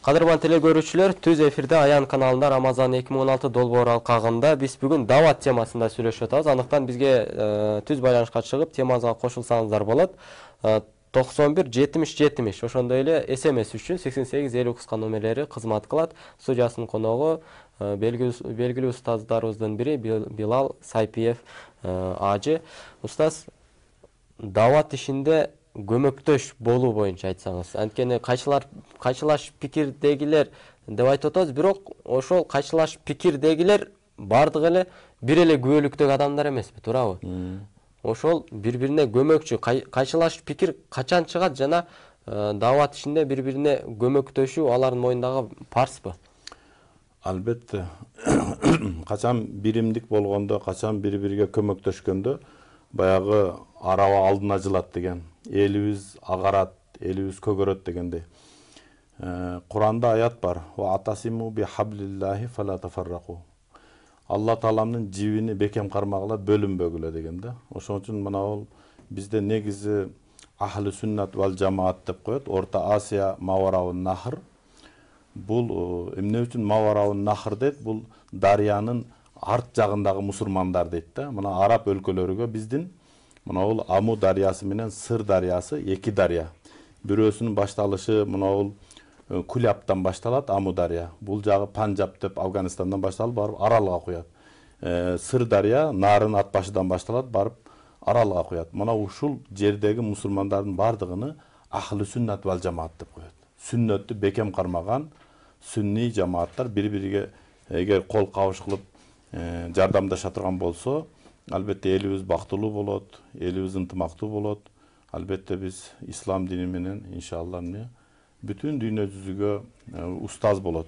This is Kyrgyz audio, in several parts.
Кадырман теле көрүүчүлөр, түз эфирде Аян каналында Рамазан 2016 долбоор алкагында биз бүгүн дават темасында сүйлөшүп атабыз. Андыктан бизге түз байланышка чыгып, темага кошулсаңыздар болот. 91-70-70, ошондой эле СМС үчүн 88-50 кыска номерлери кызмат кылат. Студиясынын коногу белгилүү устаздарыбыздын бири Билал Сайпиев ажы. Устаз, дават ишинде көмөктөш болуу боюнча айтсаңыз. Анткени кайчылаш пикирдегилер деп айтып атабыз, бирок ошол кайчылаш пикирдегилер бардыгы эле бир эле күбөлүктөгү адамдар эмеспи, туурабы? Ошол бири-бирине көмөкчү, кайчылаш пикир качан чыгат жана дават ишинде бири-бирине көмөктөшүү алардын мойнундагы парспы? Албетте. Качан биримдик болгондо, качан бири-бириге көмөктөшкөндө баягы араба алдына жылат деген. Элибиз агарат, элибиз көгөрөт дегендей. Куранда аят бар. Ва атасиму би хаблиллахи фала тафаррaqu. Алла Тааламдын жибини бекем кармагыла, бөлүнбөгүлө деген да. Ошон үчүн мына бул бизде негизи ахли сүннат вал жамаат деп коет. Орта Азия Мавараун Нахр. Бул эмне үчүн Мавараун Нахр дейт? Бул дарыянын арт жагындагы мусулмандар дейт да. Мына араб өлкөлөрүгө биздин мына бул Аму дарыясы менен Сыр дарыясы эки дарыя. Бирөөсүнүн башталышы мына бул Кулябтан башталат, Аму дарыя. Бул жагы Панжаб деп Афганистандан башталып барып Аралга куят. Сыр дарыя Нарын ат башыдан башталат, барып Аралга куят. Мына ушул жердеги мусулмандардын бардыгыны ахли сүннат вал жамаат деп коет. Сүннөттү бекем кармаган сүнни жамааттар бири-бириге эгер кол кабыш кылып жардамдаша турган болсо, албетте элибиз бактылуу болот, элибиз ынтымактуу болот. Албетте биз ислам дини менен иншалла бүтүн дүйнө жүзүгө устаз болот.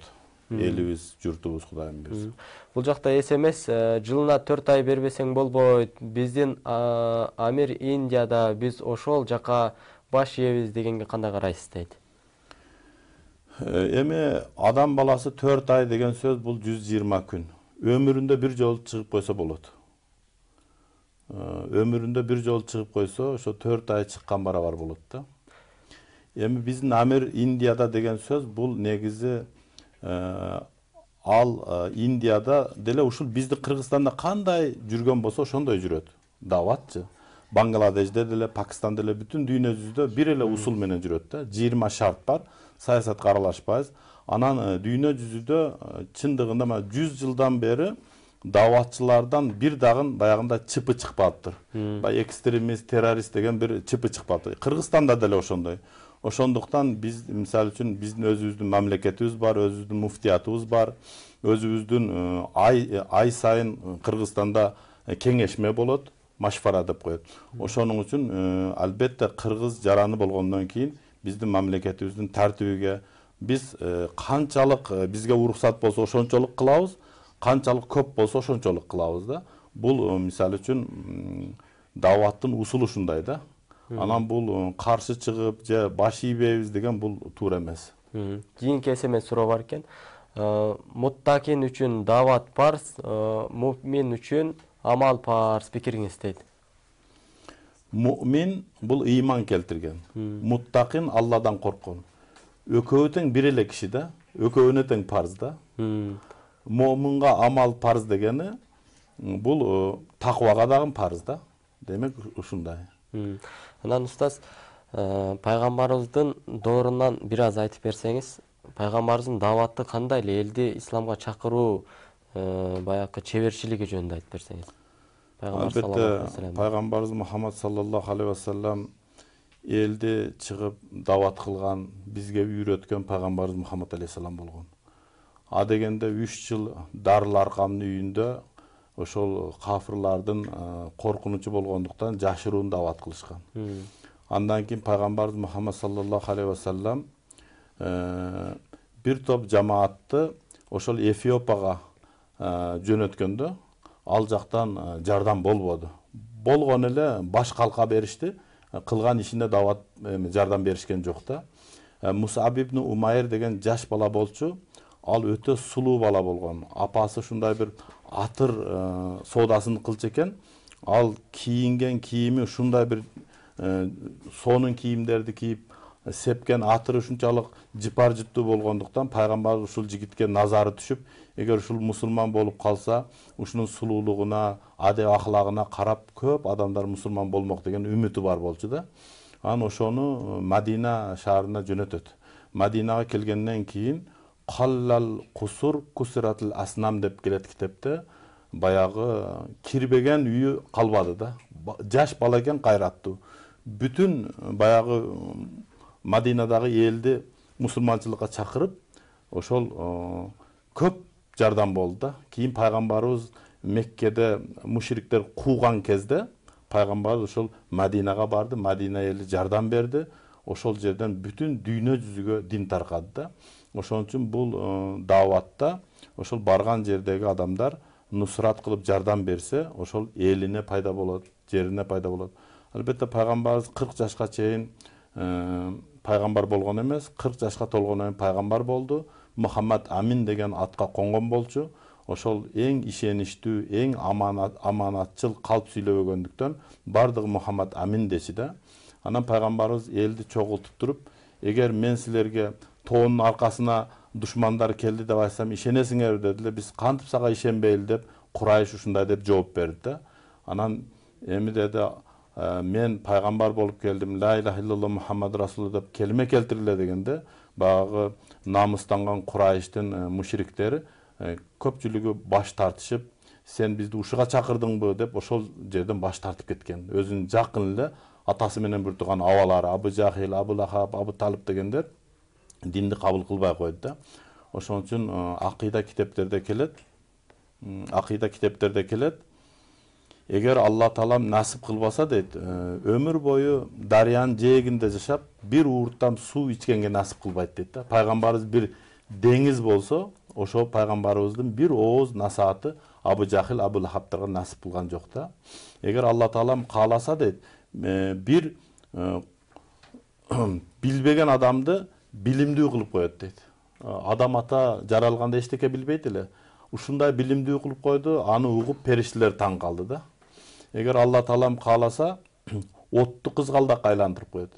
Элибиз, журтубуз, Кудайым берсин. Бул жакта СМС жылына 4 ай бербесең болбойт. Биздин Амир Индияда биз ошол жака баш ийебиз дегенге кандай карайсыз дейт. Эми адам баласы 4 ай деген сөз бул 120 күн. Өмүрүндө бир жолу чыгып койсо болот. Өмүрүндө бир жолу чыгып койсо, ошо 4 ай чыккан барабар болот да. Эми биздин Амир Индияда деген сөз бул негизи ал Индияда деле ушул биздин Кыргызстанда кандай жүргөн болсо ошондой жүрөт. Даватчы. Бангладеште деле, Пакистанда деле бүтүн дүйнө жүзүндө бир эле усул менен жүрөт да. 20 шарт бар. Саясатка аралашпайбыз. Анан дүйнө жүзүндө чындыгында 100 жылдан бери даватчылардан бир дагын баягында чыпы чыкпаптыр. Бай экстремист, террорист деген бир чыпы чыкпаптыр. Кыргызстанда деле ошондой. Ошондуктан биз мисалы үчүн биздин өзүбүздүн мамлекетибиз бар, өзүбүздүн муфтиятыбыз бар, өзүбүздүн ай сайын Кыргызстанда кеңешме болот, машфара деп коет. Ошонун үчүн албетте кыргыз жараны болгондон кийин биздин мамлекетибиздин тартибиге биз канчалык бизге уруксат болсо ошончолук кылабыз, канчалык көп болсо ошончолук кылабыз да. Бул мисалы үчүн даваттын усулу ушундай да. Анан бул каршы чыгып же баш ийбейбиз деген бул туура эмес. Кийинки СМС суроо бар экен. Муттакин үчүн дават парз, мумин үчүн амал парз, пикириңиз дейт. Мумин бул ыйман келтирген. Муттакин Алладан корккон. Экөө тең бир эле киши да, экөөнө тең парз да. Муминга амал парз дегени бул таквага дагы парз да. Демек ушундай. Анан устаз, пайгамбарыбыздын доорунан бир аз айтып берсеңиз, пайгамбарыбыздын даваты кандай эле, элди исламга чакыруу баягы чеберчилиги жөнүндө айтып берсеңиз. Албетте, пайгамбарыбыз Мухаммад саллаллаху алейхи ва саллям элди чыгып дават кылган, бизге үйрөткөн пайгамбарыбыз Мухаммад алейхиссалам болгон. А дегенде 3 жыл Дарыл Аркамдын үйүндө ошол кафырлардын коркунучу болгондуктан жашыруун дават кылышкан. Андан кийин пайгамбарыбыз Мухаммад саллаллаху алейхи ва саллям бир топ жамаатты ошол Эфиопияга жөнөткөндө ал жактан жардам болбоду. Болгон эле баш калка беришти, кылган ишине дават жардам беришкен жок да. Мусаб ибн Умайр деген жаш бала болчу, ал өтө сулуу бала болгон. Апасы ушундай бир атыр соодасын кылчу экен. Ал кийинген кийими ушундай бир сонун кийимдерди кийип, сепкен атыры ушунчалык жыпар жыттуу болгондуктан пайгамбар ушул жигитке назары түшүп, эгер ушул мусулман болуп калса, ушунун сулуулугуна, адеп аклагына карап көп адамдар мусулман болмок деген үмүтү бар болчу да. Анан ошону Мадина шаарына жөнөтөт. Мадинага келгенден кийин Қаллал кусур кусиратыл аснам деп келет китепте. Баягы кирбеген үйү калбады да. Жаш бала экен, кайраттуу. Бүтүн баягы Мадинадагы элди мусулманчылыкка чакырып, ошол көп жардам болду да. Кийин пайгамбарыбыз Меккеде мушриктер кууган кезде пайгамбарыбыз ошол Мадинага барды, Мадина эли жардам берди. Ошол жерден бүтүн дүйнө жүзүгө дин таркады да. Ошон үчүн бул дааватта ошол барган жердеги адамдар нусрат кылып жардам берсе, ошол элине пайда болот, жерине пайда болот. Албетте пайгамбарыбыз 40 жашка чейин пайгамбар болгон эмес, 40 жашка толгондон кийин пайгамбар болду. Мухаммад Амин деген атка конгон болчу. Ошол эң ишеничтүү, эң аманатчыл калп сүйлөбөгөндүктөн бардыгы Мухаммад Амин дечи да. Анан пайгамбарыбыз элди чогултуп туруп, эгер мен силерге тоонун аркасына душмандар келди деп айтсам ишенесиңер дедиле. Биз кантип сага ишенбейли деп Курайш ушундай деп жооп берди да. Анан эми деди, мен пайгамбар болуп келдим, ла илаха иллаллах Мухаммад расулу деп келиме келтириле дегенде, багы намыстанган Курайштин мушриктери көпчүлүгү баш тартышып, сен бизди ушуга чакырдыңбы деп ошол жерден баш тартып кеткен. Өзүнүн жакын эле атасы менен бир тууган абалары Абу Жахил, Абу Лахаб, Абу Талиб дегендер динди кабыл кылбай койду да. Ошон үчүн акыйда китептерде келет. Эгер Алла Таалам насип кылбаса дейт, өмүр бою дарыянын жээгинде жашап, бир уурттан суу ичкенге насип кылбайт дейт да. Пайгамбарыбыз бир деңиз болсо, ошол пайгамбарыбыздын бир ооз насааты Абу Жахил, Абу Лахабтарга насип кылган жок да. Эгер Алла Таалам кааласа дейт, бир билбеген адамды билимдүү кылып коет дейт. Адам ата жаралганда эчтеке билбейт эле. Ушундай билимдүү кылып койду, аны угуп периштелер таң калды да. Эгер Алла Таалам кааласа, отту кызгалдакка айландырып коет.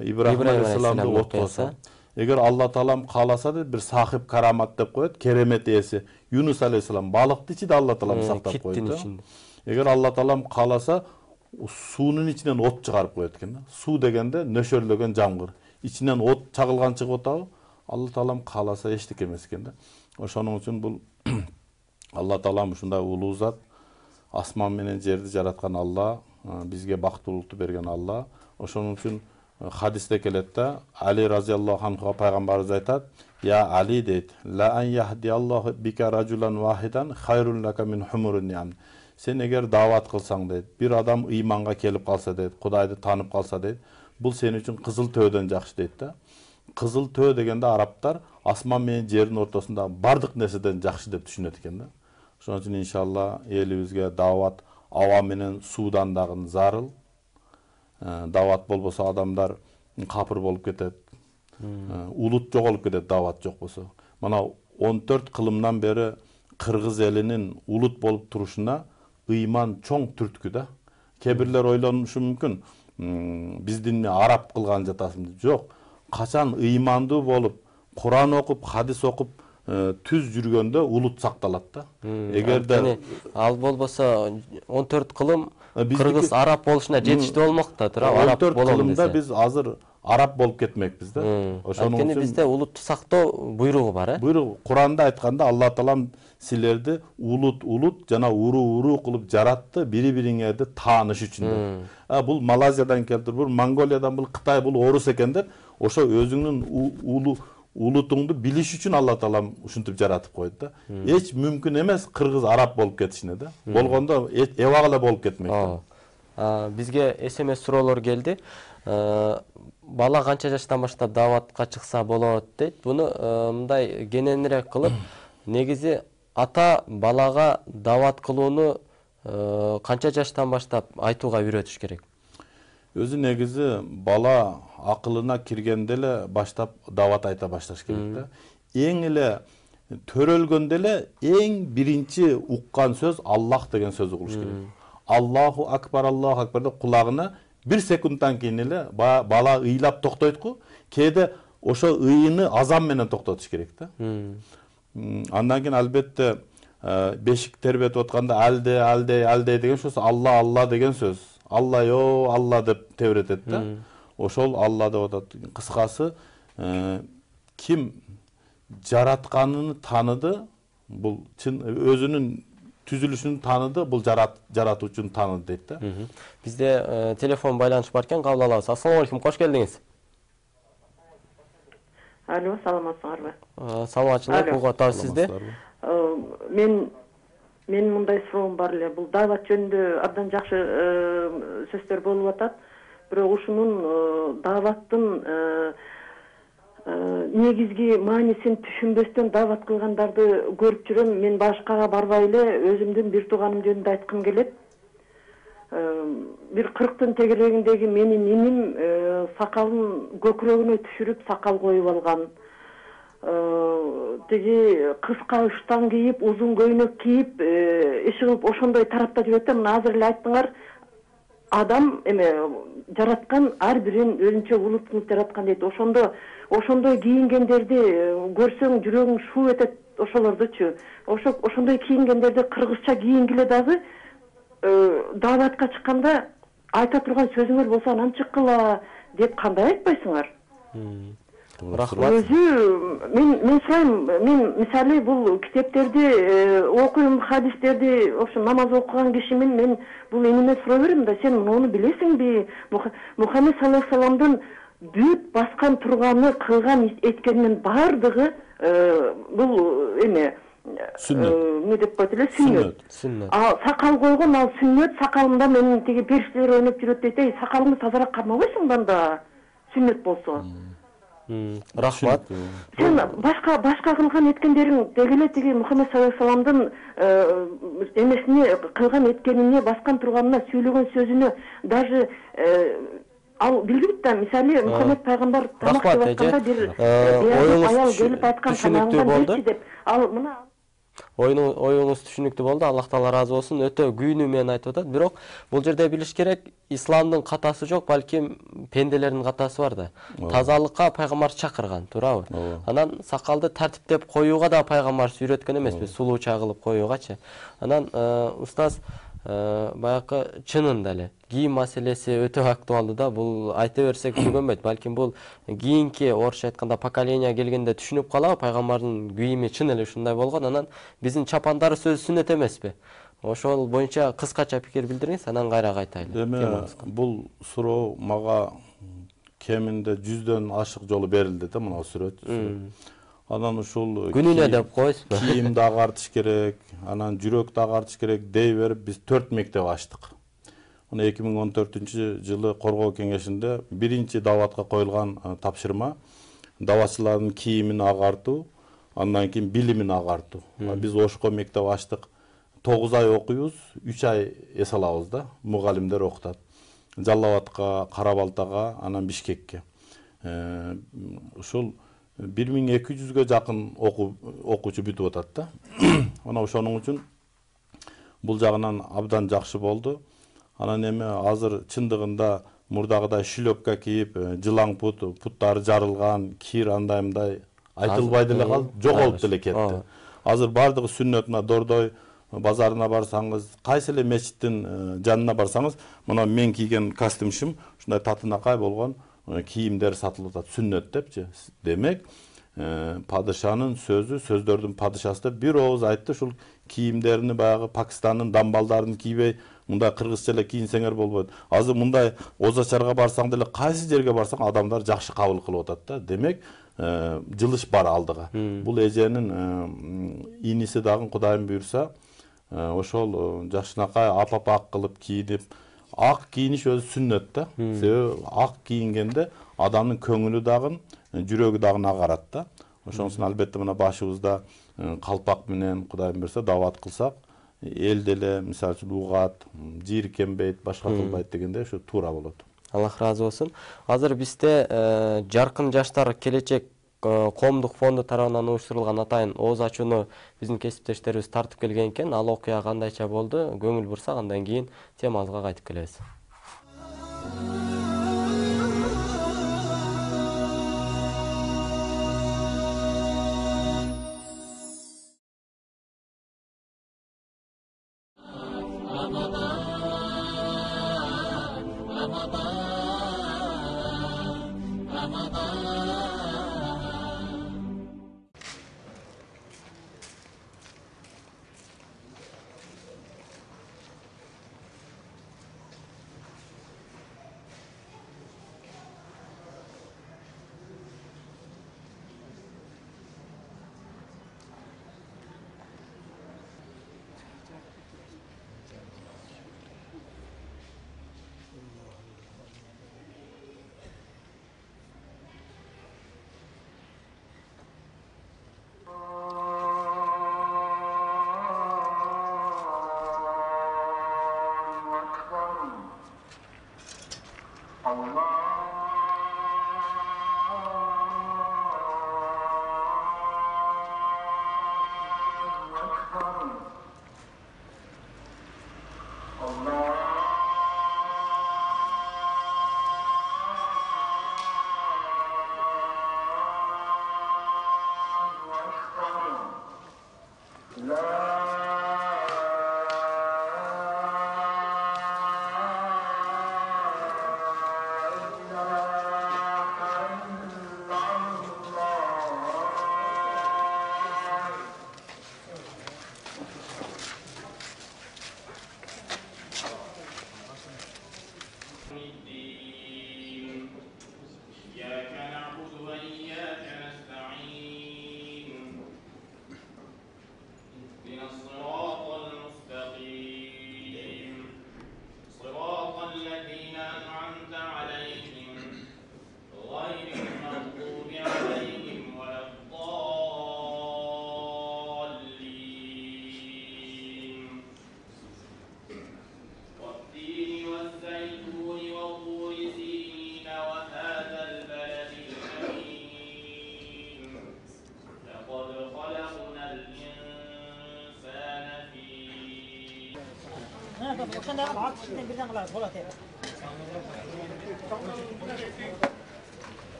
Ибрахим алейхисаламды от кылса. Эгер Алла Таалам кааласа да бир сахиб карамат деп коет, керемет ээси. Юнус алейхисалам балыкты ичиде Алла Таалам сактап койду. Эгер Алла Таалам кааласа, суунун ичинен от чыгарып коет экен да. Суу дегенде нөшөрлөгөн жамгыр. İçinden ot çağılgan çık otağı, Allah Taalam kalasa eşlik emesken de. Oşonun için bu Allah Taalam uşunda ulu zat, asman menen жерди жараткан Allah, bizge baktuluktu bergen Allah. Oşonun için hadiste kelette Ali razıyallahu anh'a peygamberimiz aytat, ya Ali deyt, la an yahdiyallahu bika raculan vahidan hayrun laka min humurun ni'am. Sen eğer davat kılsan deyt, bir adam imanға kelip kalsa deyt, Kudaydı tanıp kalsa deyt, бұл сен үшін қызыл төден жақсы дейді да. Қызыл тө дегенде арабтар асман мен жердің ортасында бардық нерседен жақсы деп түшүнөт экен да. Ошон үчүн иншалла элибизге дават аба менен суудан дагы зарыл. Дават болбосо адамдар капыр болуп кетет. Улут жоголуп кетет дават жок болсо. Мына 14 кылымдан бери кыргыз элинин улут болуп турушуна ыйман чоң түрткү да. Кебирлер ойлонушу мүмкүн. Биздин араб кылган жатасың деп. Жок. Качан ыймандуу болуп, Куран окуп, хадис окуп, түз жүргөндө улут сакталат да. Эгерде ал болбосо 14 кылым кыргыз араб болушуна жетиштүү болмок да, араб болом десе. 14 кылымда биз азыр араб болуп кетмекпиз да. Ошонун үчүн бизде улутту сактоо буйругу бар, Буйругу Куранда айтканда Алла Таалам силерди улут жана уруу кылып жаратты, бири-бириңерди тааныш үчүн. Бул Малайзиядан келтир, бул Монголиядан, бул Кытай, бул орус экен деп, ошо өзүңнүн улутуңду билиш үчүн Алла Таалам ушинтип жаратып койду да. Эч мүмкүн эмес кыргыз араб болуп кетишине да. Болгондо эбагала болуп кетмек. Бизге SMS суроолор келди. Бала канча жаштан баштап даватка чыкса болот дейт. Буну мындай кененирээк кылып, негизи ата балага дават кылууну канча жаштан баштап айтууга үйрөтүш керек? Өзү негизи бала акылына киргенде эле баштап дават айта башташ керек да. Эң эле төрөлгөндө эле эң биринчи уккан сөз Аллах деген сөз угулуш керек. Аллаху акбар деп кулагына 1 секундтан кийин эле бала ыйлап токтойт го. кээде ошо ыйыны азан менен токтотуш керек да. Андан кийин албетте бешик тербетип атканда алде деген сөз алла деген сөз. Алла алла деп тебиретет да. Ошол алла деп атат. Кыскасы ким жаратканын тааныды, бул чын өзүнүн түзүлүшүн тааныды, бул жаратуучуну тааныды дейт да. Бизде телефон байланыш бар экен, кабыл алабыз. Ассалому алейкум, кош келдиңиз. Алло, саламатсыңарбы? Саламатчылык, угуп атабыз сизди. Мен мындай суроом бар эле. Бул даават жөнүндө абдан жакшы сөздөр болуп атат. Бирок ушунун дааваттын негизги маанисин түшүнбөстөн даават кылгандарды көрүп жүрөм. Мен башкага барбай эле өзүмдүн бир тууганым жөнүндө айткым келет. Бир 40-тын тегерегиндеги менин иним сакалын көкүрөгүнө түшүрүп сакал коюп алган. Тиги кыска ыштан кийип, узун көйнөк кийип, иш кылып ошондой тарапта жүрөт да. Мына азыр эле айттыңар, адам жараткан ар бирин өзүнчө улут кылып жараткан дейт. Ошондой кийингендерди көрсөң жүрөгүң шуу этет, ошолордучу. Ошондой кийингендерди кыргызча кийингиле дагы дааватка чыкканда айта турган сөзүңөр болсо анан чыккыла деп кандай айтпайсыңар? Рахмат. Мен сурайм, мен мисалы бул китептерди окуйм, хадистерди, ошо намаз окуган кишимин, мен бул эмне сурай берем да, сен муну билесиңби? Мухаммед саллаллаху алейхи вассаламдын бүт баскан турганы, кылган эткенинин бардыгы бул сүннөт. Не деп коет эле, сүннөт. Сакал койгон, ал сүннөт. Сакалымда менин тиги периштелер ойноп жүрөт дейт. Сакалыңды тазараак кармабайсың анда, сүннөт болсо. Рахмат. Сен башка кылган эткендериң дегеле тиги Мухаммед саллаллаху алейхи вассаламдын эмесине, кылган эткенине, баскан турганына, сүйлөгөн сөзүнө даже ал билбейт да. Мисалы Мухаммед пайгамбар тамак жеп атканда бир аял келип айткан тамагыңдан жечи деп. Ал мына Оюңуз түшүнүктүү болду. Аллах Таала ыраазы болсун. Өтө күйүнүү менен айтып атат. Бирок бул жерде билиш керек, исламдын катасы жок, балким пенделердин катасы бар да. Тазалыкка пайгамбар чакырган, туурабы? Анан сакалды тартиптеп коюуга да пайгамбар үйрөткөн эмеспи, сулууча кылып коюугачы. Анан устаз баягы чынында эле кийим маселеси өтө актуалдуу да. Бул айта берсек түгөнбөйт. Балким бул кийинки орусча айтканда поколение келгенде түшүнүп калабы, пайгамбардын кийими чын эле ушундай болгон. Анан биздин чапандары сөзү сүннөт эмеспи? Ошол боюнча кыскача пикир билдириңиз, анан кайра кайтайлы. Эми бул суроо мага кеминде 100дөн ашык жолу берилди да, мына сүрөт. Анан ушул күнүнө деп койсузбу? Кийимди агартыш керек, анан жүрөктү агартыш керек дей берип биз 4 мектеп ачтык. Мына 2014-жылы Коргоо кеңешинде биринчи дааватка коюлган тапшырма дааватчылардын кийимин агартуу, андан кийин билимин агартуу. Биз Ошко мектеп ачтык. 9 ай окуйбуз, 3 ай эс алабыз да, мугалимдер окутат. Жалал Абадка, Кара Балтага, анан Бишкекке. Ушул 1200-гө жакын окуучу бүтүп атат да. Ана ошонун үчүн бул жагынан абдан жакшы болду. Анан эми азыр чындыгында мурдагыдай шлёпка кийип, жылаң путтары жарылган, кир андай айтылбай деле калды, жоголуп деле кетти. Азыр бардыгы сүннөт. Мына Дордой базарына барсаңыз, кайсы эле мечиттин жанына барсаңыз, мына мен кийген костюмшим ушундай татынакай болгон кийимдер сатылып атат, сүннөт депчи. Демек, падышанын сөзү, сөздөрдүн падышасы деп бир ооз айтты. Ушул кийимдерини баягы Пакистандын дамбалдарын кийбей, мындай кыргызча эле кийинсеңер болбойт. Азыр мындай Оза Чарга барсаң деле, кайсы жерге барсаң адамдар жакшы кабыл кылып атат да. Демек, жылыш бар алдыга. Бул эженин иниси дагы Кудайым буйрса, ошол жакшынакай апапак кылып кийинип, ак кийиниш өзү сүннөт да. Себеби ак кийингенде адамдын көңүлү дагы, жүрөгү дагы агарат да. Ошонусун албетте мына башыбызда калпак менен Кудайым буйрса даават кылсак, эл деле мисалы үчүн угат, жийиркенбейт, башка кылбайт дегенде ушу туура болот. Аллах разы болсун. Азыр бизде жаркын жаштар келечек коомдук фонду тарабынан уюштурулган атайын ооз ачууну биздин кесиптештерибиз тартып келген экен. Ал окуя кандайча болду? Көңүл бурсак, андан кийин темабызга кайтып келебиз.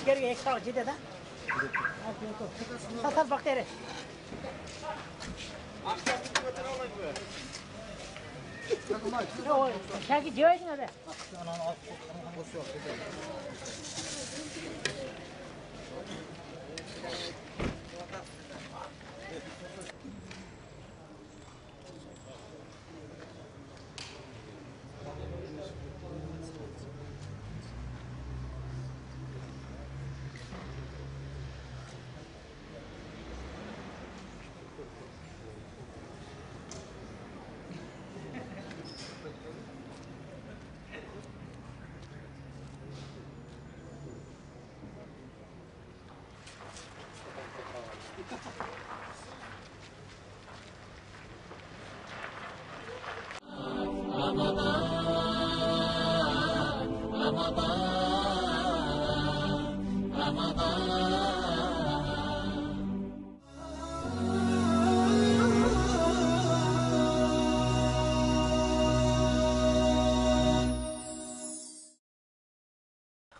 Gerçi ekstra ciddi de. Satar bakteri. Yok, şaki diyor ya da.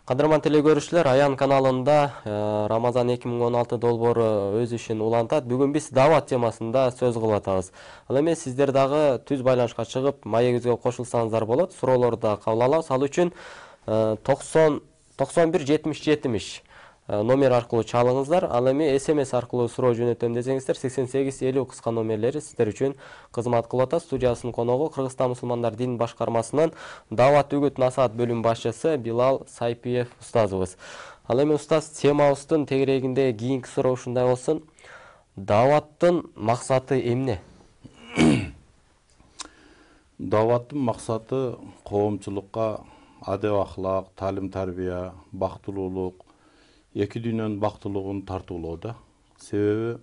Кадырман телекөрүүчүлөр, Аян каналында Рамазан 2016 долбоору өз ишин улантат. Бүгүн биз даават темасында сөз кылып атабыз. Ал эми сиздер дагы түз байланышка чыгып, маегибизге кошулсаңыздар болот. Суроолорду да кабыл алабыз. Ал үчүн 91 70 70 номер аркылуу чалыңыздар. Ал эми SMS аркылуу суроо жөнөтөм десеңиздер 88 50 кыска номерлери сиздер үчүн кызмат кылып атат. Студиясынын коногу Кыргызстан мусулмандар дин башкармасынын даават үгүт насаат бөлүм башчысы Билал Сайпиев устазыбыз. Ал эми устаз, темабыздын тегерегинде кийинки суроо ушундай болсун. Дааваттын максаты эмне? Дааваттын максаты коомчулукка адеп ахлак, талим тарбия, бактылуулук, эки дүйнөнүн бактылуулугун тартуулоо да. Себеби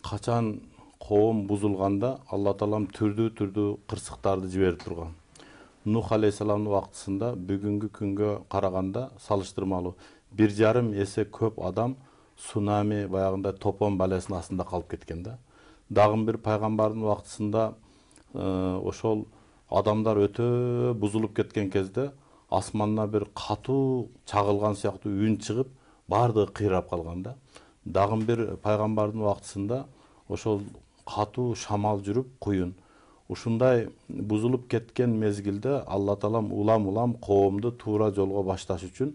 качан коом бузулганда Алла Таалам түрдүү кырсыктарды жиберип турган. Нух алейхисаламдын убактысында бүгүнкү күнгө караганда салыштырмалуу 1,5 эсе көп адам цунами баягында топон балесинин астында калып кеткен да. Дагы бир пайгамбардын убактысында ошол адамдар өтө бузулуп кеткен кезде асмандан бир катуу чагылган сыяктуу үн чыгып, бардыгы кыйрап калган да. Дагы бир пайгамбардын убактысында ошол катуу шамал жүрүп куюн. Ушундай бузулуп кеткен мезгилде Алла Таалам улам коомду туура жолго башташ үчүн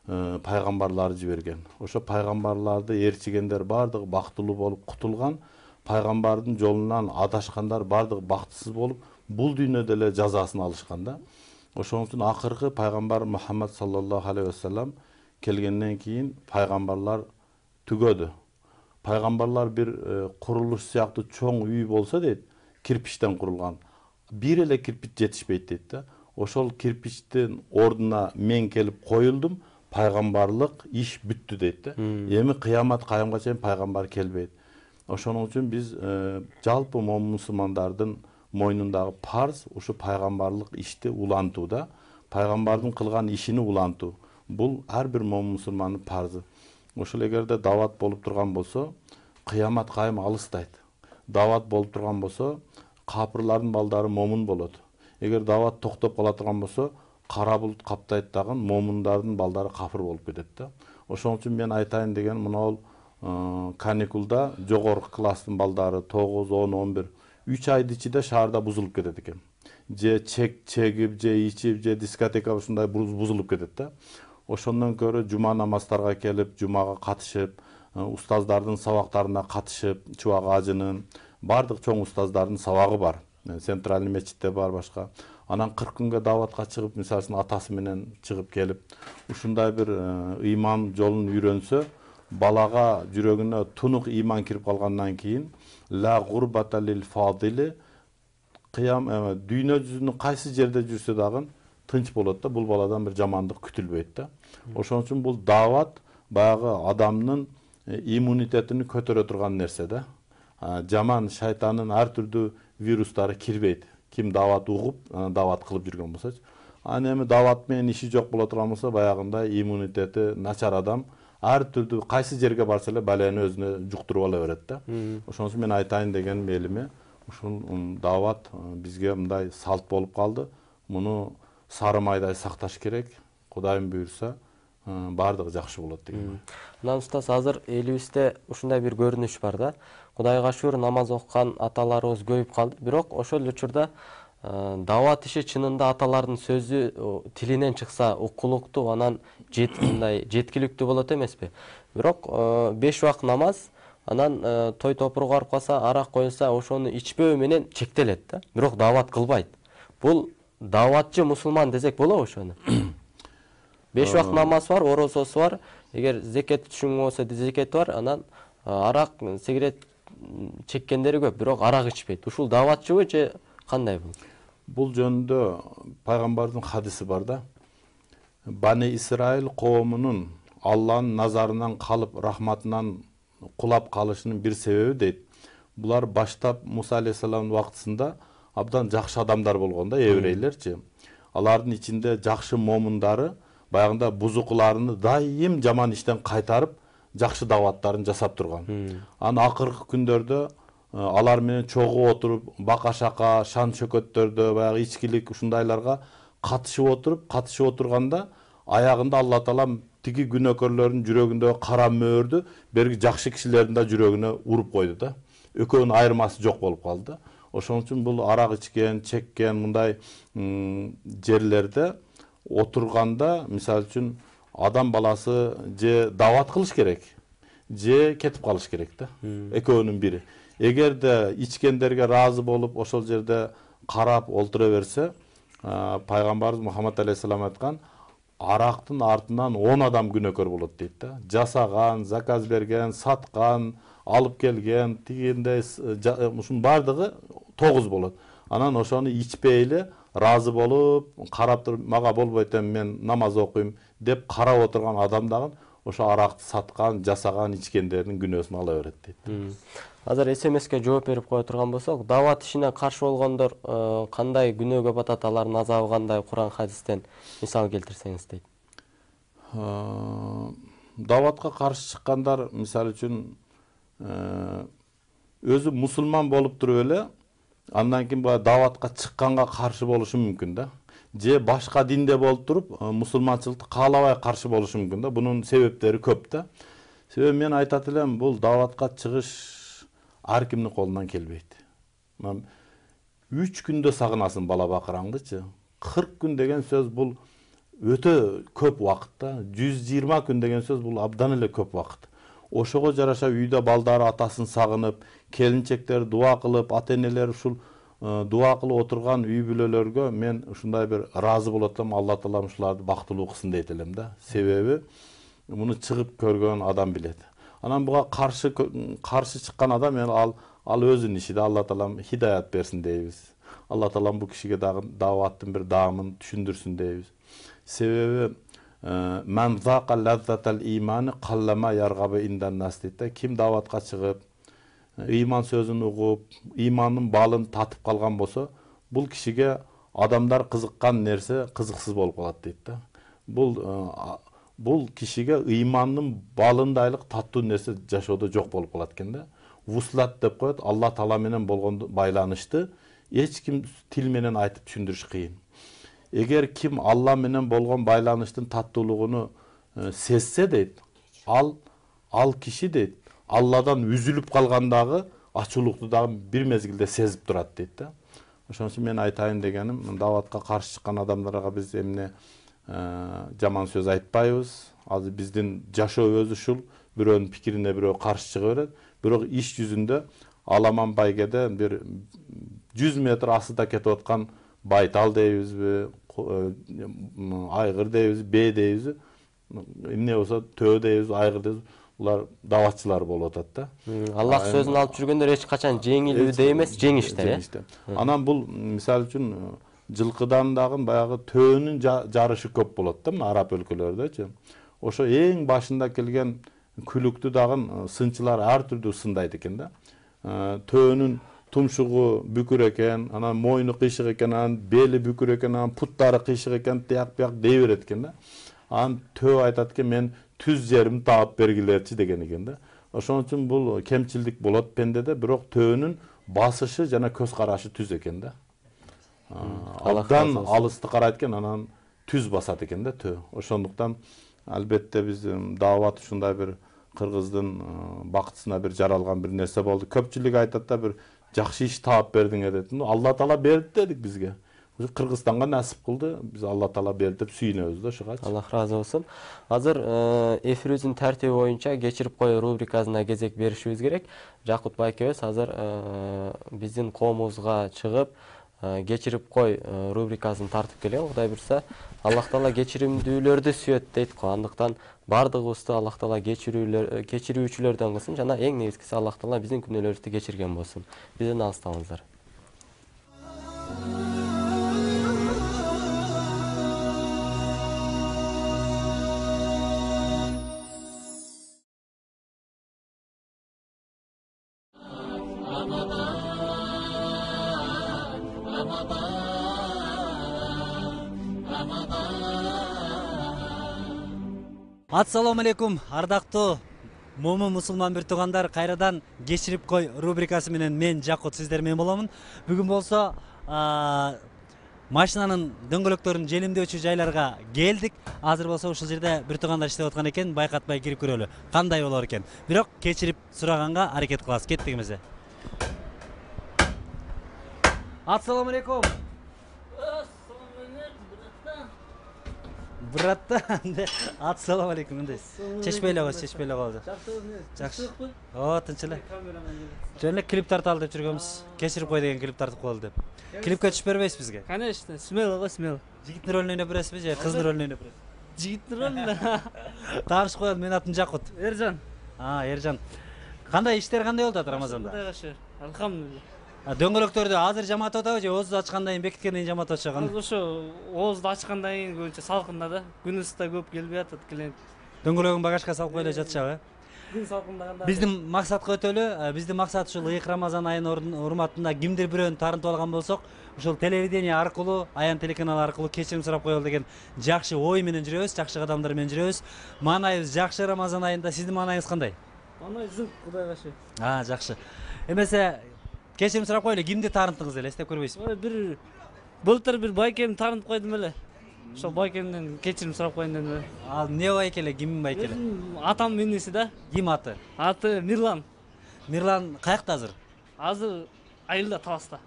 пайгамбарларды жиберген. Ошо пайгамбарларды ээрчигендер бардыгы бактылуу болуп кутулган, пайгамбардын жолунан адашкандар бардыгы бактысыз болуп, бул дүйнөдө эле жазасын алышкан да. Ошон үчүн акыркы пайгамбар Мухаммад саллаллаху алейхи вассалам келгенден кийин пайгамбарлар түгөдү. Пайгамбарлар бир курулуш сыяктуу чоң үй болсо дейт, кирпичтен курулган. Бир эле кирпич жетишпейт дейт да. Ошол кирпичтин ордуна мен келип коюлдум, пайгамбарлык иш бүттү дейт да. Эми кыямат кайымга чейин пайгамбар келбейт. Ошоның үчүн биз жалпы мусулмандардын мойнундагы парз ушу пайгамбарлык ишти улантууда, пайгамбардын кылган ишини улантуу. Бул ар бир мусулмандын парзы. Ошол эгерде дават болуп турган болсо, кыямат кайым алыстайт. Дават болуп турган болсо, капырлардын балдары момун болот. Эгер дават токтоп кала турган болсо, кара булут каптайт дагы момундардын балдары кафыр болуп кетет да. Ошон үчүн мен айтайын деген мына каникулда жогорку класстын балдары 9, 10, 11 3 айдын ичинде шаарда бузулуп кетет экен. Же чегип, же ичип, же дискотека ушундай бузулуп кетет да. Ошондон көрө жума намаздарга келип, жумага катышып, устаздардын сабактарына катышып, Чубак ажынын бардык чоң устаздардын сабагы бар. Центральный мечитте бар башка. Анан 40 күнгө даватка чыгып, мисалы үчүн атасы менен чыгып келип, ушундай бир ыйман жолун үйрөнсө, балага жүрөгүнө тунук ыйман кирип калгандан кийин ла гурбата лил фадили кыям дүйнө жүзүнүн кайсы жерде жүрсө дагы тынч болот да, бул баладан бир жамандык күтүлбөйт да. Ошон үчүн бул дават баягы адамдын иммунитетин көтөрө турган нерсе да. Жаман шайтандын ар түрдүү вирустары кирбейт. Ким дават угуп, дават кылып жүргөн болсочу. Аны эми дават менен иши жок боло турган болсо, баягындай иммунитети начар адам ар түрдүү кайсы жерге барса эле баланы өзүнө жуктуруп ала берет да. Ошон үчүн мен айтайын деген мелими, ушул дават бизге мындай салт болуп калды. Муну сары майдай сакташ керек. Кудайым буйрса, бардыгы жакшы болот деген. Анан устаз, азыр элибизде ушундай бир көрүнүш бар да. Кудайга шүгүр, намаз окуган аталарыбыз көбөйүп калды. Бирок ошол учурда дават иши чынында аталардын сөзү тилинен чыкса укулуктуу, анан жеткиликтүү болот эмеспи? Бирок 5 убак намаз, анан той топурга барып калса, арак коюлса, ошону ичпөө менен чектелет да. Бирок дават кылбайт. Бул даватчы мусулман десек болобу ошону? 5 убак намаз бар, орозосу бар. Эгер зекет түшүнгөн болсо, зекети бар, анан арак, сигарет чеккендери көп, бирок арак ичпейт. Ушул даватчыбы же кандай бул? Бул жөнүндө пайгамбардын хадиси бар да. Бани Исраил коомунун Алланын назарынан калып, рахматынан кулап калышынын бир себеби дейт. Булар баштап Муса алейхиссаламдын убактысында абдан жакшы адамдар болгон да, еврейлерчи. Алардын ичинде жакшы момундары баягында бузукуларыны дайым жаман иштен кайтарып, жакшы даваттарын жасап турган. Анан акыркы күндөрдө алар менен чогуу отуруп, бака-шака, шан шөкөттөрдө, баягы ичкилик ушундайларга катышып отурганда, аягында Алла Таалам тиги күнөөкөрлөрдүн жүрөгүндө кара мөөрдү берги жакшы кишилердин да жүрөгүнө уруп койду да. Экөөнүн айырмасы жок болуп калды. Ошон үчүн бул арак ичкен, чеккен мындай жерлерде отурганда, мисалы үчүн адам баласы же дават кылыш керек, же кетип калыш керек да. Экөөнүн бири. Эгерде ичкендерге разы болуп, ошол жерде карап олтура берсе, пайгамбарыбыз Мухаммад алейхиссалам айткан, арактын артынан 10 адам күнөөкөр болот дейт да. Жасаган, заказ берген, саткан, алып келген, тигиндей ушунун бардыгы 9 болот. Анан ошону ичпейли разы болуп, карап туруп, мага болбойт эми мен намаз окуйм деп карап отурган адам дагы ошо аракты саткан, жасаган, ичкендердин күнөөсүн ала берет дейт. Азыр СМСке жооп берип кое турган болсок, дават ишине каршы болгондор кандай күнөөгө батат, алардын азабы кандай, Куран хадистен мисал келтирсеңиз дейт. Даватка каршы чыккандар, мисалы үчүн өзү мусулман болуп туруп эле, андан кийин бу даватка чыкканга каршы болушу мүмкүн да. Же башка динде болуп туруп, мусулманчылыкты каалабай каршы болушу мүмкүн да. Бунун себептери көп да. Себеби мен айтат элем, бул дааватка чыгыш ар кимдин колунан келбейт. 3 күндө сагынасың бала бакыраңдычы. 40 күн деген сөз бул өтө көп убакыт да. 120 күн деген сөз бул абдан эле көп убакыт. Ошого жараша үйдө балдары атасын сагынып, келинчектер дуа кылып, ата-энелер ушул дуа кылып отурган үй бүлөлөргө мен ушундай бир ыраазы болот элем, Алла таала ушуларды бактылуу кылсын дейт элем да. Себеби муну чыгып көргөн адам билет. Анан буга каршы чыккан адам ал өзүнүн иши да, Алла таалам хидаят берсин дейбиз. Алла таалам бу кишиге дагы дааваттын бир даамын түшүндүрсүн дейбиз. Себеби мен зака лаззатал иманы каллама яргабы индан нас дейт да. Ким дааватка чыгып, ыйман сөзүн угуп, ыймандын балын татып калган болсо, бул кишиге адамдар кызыккан нерсе кызыксыз болуп калат дейт да. Бул кишиге ыймандын балындайлык таттуу нерсе жашоодо жок болуп калат экен да. Вуслат деп коет, Алла таала менен болгон байланышты эч ким тил менен айтып түшүндүрүш кыйын. Эгер ким Алла менен болгон байланыштын таттуулугуну сезсе дейт, ал киши дейт, Алладан үзүлүп калгандагы ачуулукту дагы бир мезгилде сезип турат дейт да. Ошон үчүн мен айтайын дегеним, дааватка каршы чыккан адамдарга биз эмне жаман сөз айтпайбыз. Азыр биздин жашоо өзү ушул, бирөөнүн пикирине бирөө каршы чыга берет. Бирок иш жүзүндө Аламан байгеде бир 100 метр астыда кетип аткан байтал дейбизби, айгыр дейбиз, бээ дейбиз, эмне болсо төө дейбиз, айгыр дейбиз. Булар дааватчылар болуп атат да. Аллах сөзүн алып жүргөндөр эч качан жеңилүүдө эмес, жеңиште. Анан бул мисалы үчүн жылкыдан дагы баягы төөнүн жарышы көп болот да, мына араб өлкөлөрдөчү. Ошо эң башында келген күлүктү дагы сынчылар ар түрдүү сындайт экен да. Төөнүн тумшугу бүкүр экен, анан мойну кыйшык экен, анан бели бүкүр экен, анан путтары кыйшык экен, тияк бияк дей берет экен да. Анан төө айтат экен, мен түз жеримди таап бергилерчи деген экен да. Ошон үчүн бул кемчилдик болот пендеде, бирок төөнүн басышы жана көз карашы түз экен да. Абдан алысты карайт экен, анан түз басат экен да төө. Ошондуктан албетте биз даават ушундай бир кыргыздын бактысына бир жаралган бир нерсе болду. Көпчүлүк айтат да, бир жакшы иш таап бердиңер деп. Алла таала берди дедик бизге. Ушу Кыргызстанга насип кылды. Биз Алла таала берди деп сүйүнөбүз да ошого. Аллах разы болсун. Азыр эфирибиздин тартиби боюнча кечирип кой рубрикасына кезек беришибиз керек. Жакут байкебиз азыр биздин коомубузга чыгып кечирип кой рубрикасын тартып келген. Кудай буйрса, Аллах таала кечиримдүүлөрдү сүйөт дейт го. Андыктан бардыгыбызды Аллах таала кечирүүчүлөрдөн кылсын жана эң негизгиси Аллах таала биздин күнөөлөрүбүздү кечирген болсун. Бизден алыстабыңыздар. Ассаламу алейкум, ардактуу момун мусулман бир туугандар, кайрадан кечирип кой рубрикасы менен мен Жакут сиздер менен боломун. Бүгүн болсо машинанын дөңгөлөктөрүн желимдөөчү жайларга келдик. Азыр болсо ушул жерде бир туугандар иштеп аткан экен, байкатпай кирип көрөлү. Кандай болор экен? Бирок кечирип сураганга аракет кылабыз. Кеттик эмесе. Ассаламу алейкум. Братта, ассаламу алейкум, мындай. Чечпейле коебуз. Жакшы. О, тынч эле. Жөн эле клип тарталы деп жүргөнбүз. Кечирип кой деген клип тартып коелу деп. Клипке түшүп бербейсиз бизге? Конечно, смело го, смело. Жигиттин ролун ойноп бересизби же кыздын ролун ойноп бересизби? Жигиттин ролунда. Таанышып коелу, менин атым Жакут. Эржан. Эржан. Кандай иштер кандай болуп атат Рамазанда? Кудай кашыр. Алхамдулилlah. Дөңгөлөктөрдү азыр жаматып атабы же оозду ачкандан кийин бекиткенден кийин жаматып атышат? Ошо оозду ачкандан кийин көбүнчө салкында да. Күн ысыта көп келбей атат клиент. Дөңгөлөгүн багажга салып кой эле жатышабы? Күн салкындаганда. Биздин максатка өтөлү. Биздин максат ушул ыйык Рамазан айынын урматында кимдир бирөөнү таарынтып алган болсок, ушул телевидение аркылуу, Аян телеканалы аркылуу кечирим сурап коелу деген жакшы ой менен жүрөбүз, жакшы кадамдар менен жүрөбүз. Маанайыбыз жакшы Рамазан айында. Сиздин маанайыңыз кандай? Маанай зың, Кудай кашыр. Жакшы. Эмесе кечирим сурап коелу, кимди таарынттыңыз эле, эстеп көрбөйсүзбү? Бир былтыр бир байкемди таарынтып койдум эле. ошол байкемден кечирим сурап коеюн дедим. Ал эмне байкеле, кимдин байкеле? Атамдын иниси да. Ким аты? Аты Мирлан. Мирлан каякта азыр? Азыр айылда Таласта.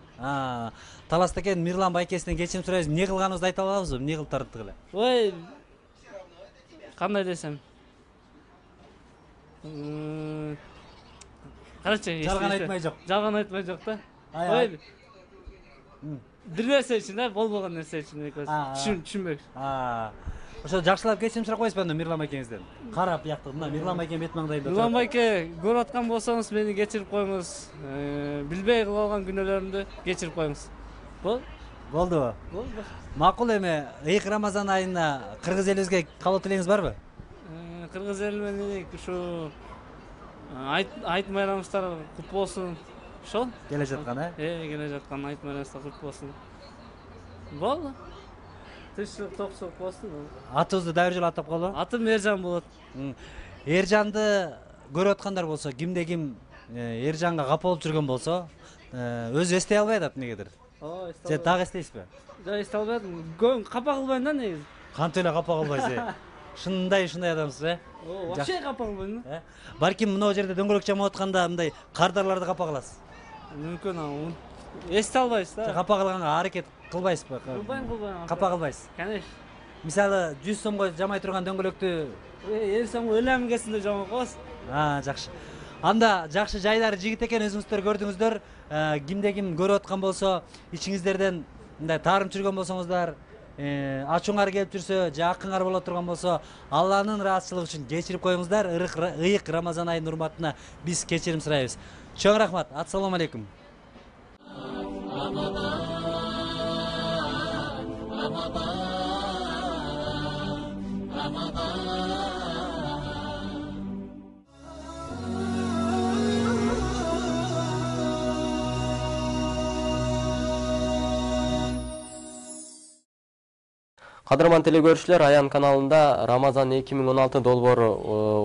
Таласта экен. Мирлан байкесинен кечирим сурайбыз. Эмне кылганыбызды айта алабызбы? Эмне кылып тарттык эле? Ой, кандай десем. Карачы. Жалган айтмай жок. Жалган айтмай жок да. Ой. Бир нерсе үчүн да, болбогон нерсе үчүн түшүнбөк. Ошо жакшылап кечирим сурап коесузбу анда Мирлан байкеңизден? Карап бияктан, мына Мирлан байкем бет маңдайында. Мирлан байке, көрүп аткан болсоңуз мени кечирип коюңуз. Билбей кылып алган күнөөлөрүмдү кечирип коюңуз. Болдубу? Болду. Макул эми, ыйык Рамазан айына кыргыз элибизге каалоо тилегиңиз барбы? Кыргыз эли менен ушу айт майрамыңыздар кут болсун. Ошол? Келе жаткан, келе жаткан айт майрамыңыздар кут болсун. Болду. Тынччылык, токчулук болсун. Атыңызды дайыр жолу атап калбы? Атым Эржан болот. Эржанды көрүп аткандар болсо, кимде ким Эржанга капа болуп жүргөн болсо, өзү эстей албай атат эмнегедир. Же так эстейсизби? Жок, эстей албайм. Капа кылбайм да негизи. Кантип эле капа кылбайсыз? Шындай адамсыз, Вообще капа кылбайм. Балким мына жерде дөңгөлөк жамап атканда мындай кардарларды капа кыласыз. Мүмкүн, эстей албайсыз да. Капа кылганга аракет кылбайсызбы? Кылбайм. Капа кылбайсыз. Конечно. Мисалы 100 сомго жамай турган дөңгөлөктү 50 сомго өлемгесинде жамап коебуз. Жакшы. Анда жакшы жайлар жигит экен, өзүңүздөр көрдүңүздөр. Кимде ким көрүп аткан болсо, ичиңиздерден мындай таарым жүргөн болсоңуздар, ачууңар келип жүрсө, же акыңар боло турган болсо, Алланын ыраазычылыгы үчүн кечирип коюңуздар. Ыйык Рамазан айынын урматына биз кечирим сурайбыз. Чоң рахмат. Ассалому алейкум. Кадырман телекөрүүчүлөр, Аян каналында Рамазан 2016 долбоору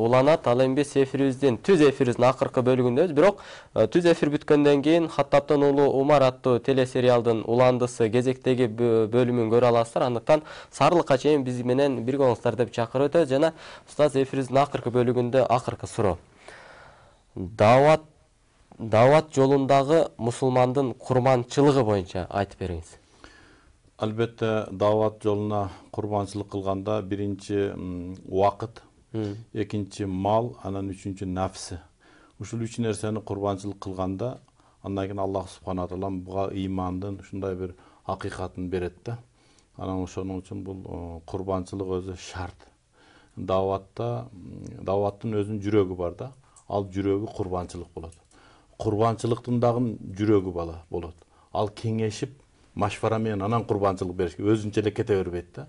уланат. Ал эми биз эфирибиздин, түз эфирибиздин акыркы бөлүгүндөбүз. Бирок түз эфир бүткөндөн кийин Хаттаптан улуу Умар аттуу телесериалдын уландысы кезектеги бөлүмүн көрө аласыздар. Андыктан сарылыкка чейин биз менен бирге болуңуздар деп чакырып өтөбүз. Жана устаз эфирибиздин акыркы бөлүгүндө акыркы суроо. Дават жолундагы мусулмандын курманчылыгы боюнча айтып бериңиз. Албетте, дават жолуна курбанчылык кылганда биринчи убакыт, экинчи мал, анан үчүнчү нафсы. Ушул үч нерсени курбанчылык кылганда, андан кийин Аллах субхана тағала буга ыймандын ушундай бир акыйкатын берет да. Анан ошонун үчүн бул курбанчылык өзү шарт. Даваттын өзүнүн жүрөгү бар да. Ал жүрөгү курбанчылык болот. Курбанчылыктын дагы жүрөгү болот. Ал кеңешип машвара менен анан курбанчылык бериш өзүнчө эле кете бербейт да.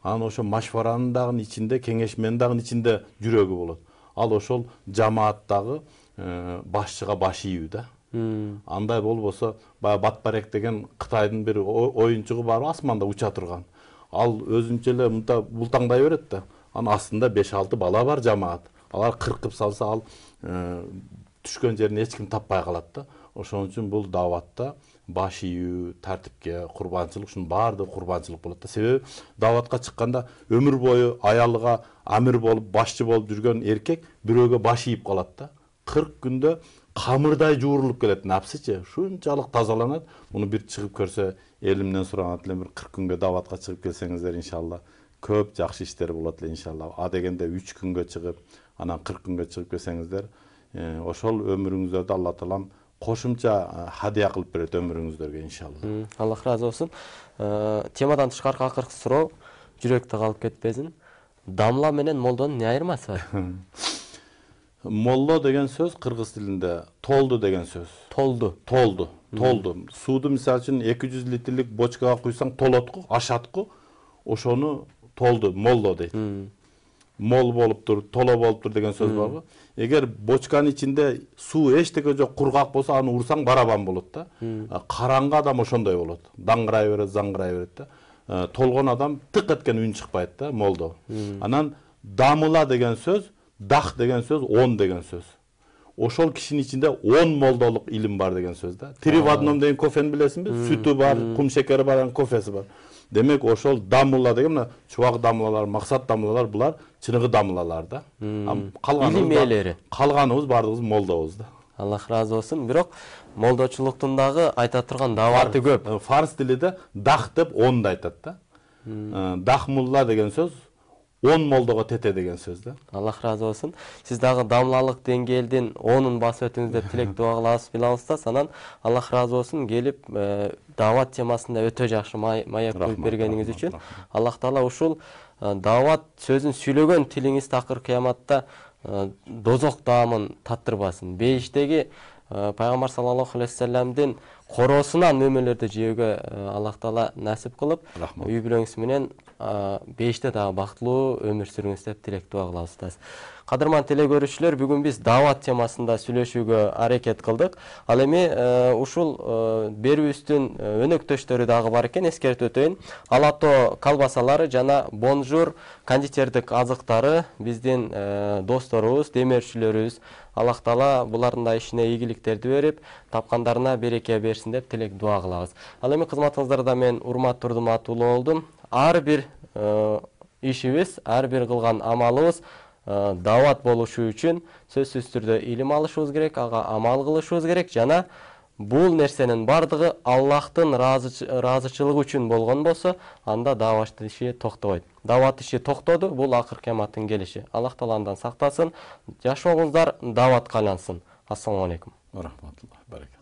Анан ошо машваранын дагы ичинде, кеңешменин дагы ичинде жүрөгү болот. Ал ошол жамааттагы башчыга баш ийүү да. Андай болбосо, баягы Батбарек деген Кытайдын бир оюнчугу бар, асманда уча турган. Ал өзүнчө эле мынта бултаңдай берет да. Анын астында 5-6 бала бар жамаат. Алар кыркып салса, ал түшкөн жерин эч ким таппай калат да. Ошон үчүн бул даватта баш ийүү, тартипке, курбанчылык, ушунун баардыгы курбанчылык болот да. Себеби даватка чыкканда өмүр бою аялга амир болуп, башчы болуп жүргөн эркек бирөөгө баш ийип калат да. 40 күндө камырдай жуурулуп келет, напсычы шунчалык тазаланат. Муну бир чыгып көрсө, элимден суранат элем, бир 40 күнгө даватка чыгып келсеңиздер, иншалла көп жакшы иштер болот эле, иншалла. А дегенде 3 күнгө чыгып, анан 40 күнгө чыгып келсеңиздер, ошол өмүрүңүздөрдө Алла таалам кошумча хадия кылып берет өмүрүңүздөргө, иншалла. Аллах разы болсун. Темадан тышкаркы акыркы суроо, жүрөктө калып кетпесин. Дамла менен молдонун эмне айырмасы бар? Молло деген сөз кыргыз тилинде толду деген сөз. Толду. Сууду мисалы үчүн 200 литрлик бочкага куйсаң толотку, ашатку, ошону толду, молло дейт. Мол болуптур, толо болуптур деген сөз барбы? Эгер бочканын ичинде суу эчтеке жок, кургак болсо, аны урсаң барабан болот да. Караңгы адам ошондой болот. Даңгырай берет, заңгырай берет да. Толгон адам тык эткен үн чыкпайт да, молдо. Анан дамыла деген сөз, дах деген сөз, 10 деген сөз. Ошол кишинин ичинде 10 молдолук илим бар деген сөз да. 3 в 1 деген кофени билесиңби? Сүтү бар, кум шекери бар, кофеси бар. Демек ошол дамылла деген мына чубак дамылалар, максат дамылалар булар чыныгы дамылалар да. Илим ээлери. Калганыбыз бардыгыбыз молдобуз да. Аллах разы болсын. Бирок молдочулуктун дагы айта турган даваты көп. Фарс тилиде дах деп 10 да айтат да. Дах мулла деген сөз 10 молдого тете деген сөз да. Аллах разы болсын. Сиз дагы дамлалык деңгээлдин 10-ун басып өтүңүз деп тилек дуа кылабыз билабызда. Санан Аллах разы болсын келип дават темасында өтө жакшы маек коюп бергениңиз үчүн. Аллах таала ушул дават сөзүн сүйлөгөн тилиңиз такыр кыяматта дозок даамын таттырбасын. Бейиштеги пайгамбар саллаллаху алейхи вассаламдын коросунан нөмөлөрдү жөөгө Аллах таала насип кылып, үй бүлөңүз менен бейиште дагы бактылуу өмүр сүрүңүз деп тилек дуа кылабыз. Кадырман теле көрүүчүлөр, бүгүн биз дават темасында сүйлөшүүгө аракет кылдык. Ал эми ушул берүүбүздүн өнөктөштөрү дагы бар экен, эскертип өтөйүн. Алато колбасалары жана Бонжур кондитердик азыктары биздин досторубуз, демөөрчүлөрүбүз. Аллах таала булардын да ишине ийгиликтерди берип, тапкандарына береке берсин деп тилек дуа кылабыз. Ал эми кызматыңыздарда мен Урмат Турдуматулуу болдум. Ар бир ишибиз, ар бир кылган амалыбыз дават болушу үчүн сөзсүз түрдө илим алышыбыз керек, ага амал кылышыбыз керек жана бул нерсенин бардыгы Аллахтын ыраазычылыгы үчүн болгон болсо, анда дават иши токтобойт. Дават иши токтоду, бул акыр кыяматтын келиши. Аллах таала андан сактасын. Жашооңуздар даватка айлансын. Ассаламу алейкум. Рахматуллах. Баракат.